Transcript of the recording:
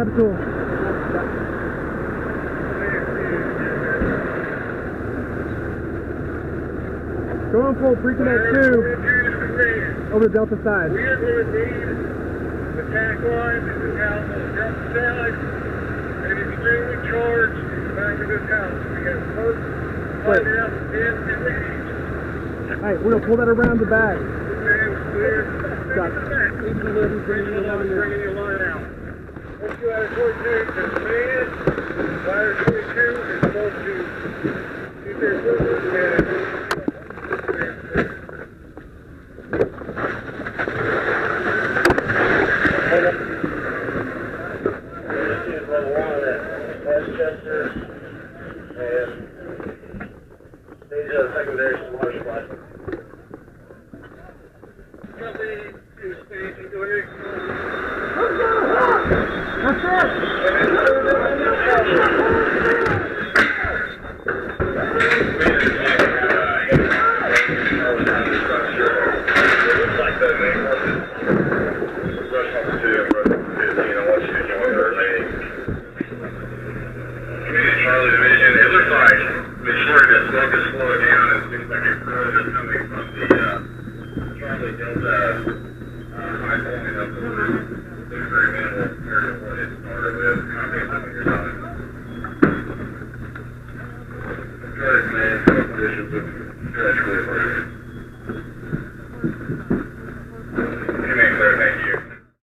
grab a tool. Go on full, pre-connect 2 over the Delta side. We are going to need the tack line to this house on the Delta side and extremely charged back to this house. We have both lighted out the 10 and the 8. Alright, we're going to pull that around the back. Got it. Bringing the line out. Let's go out of 22 to the man. Ladder 22 is supposed to keep their foot Westchester and these are secondary water supply. Company to station, go ahead. That's it! Looks like the main one is rush number 2 and rush number 15. I want you to join her lane. Charlie Division, it looks like before the smoke is slowing down, it seems like a curve is coming from the Charlie Delta high point up the roof. Looks very minimal compared to what it started with. Copy of something you're talking about. Good, man. Conditions of gradually improving.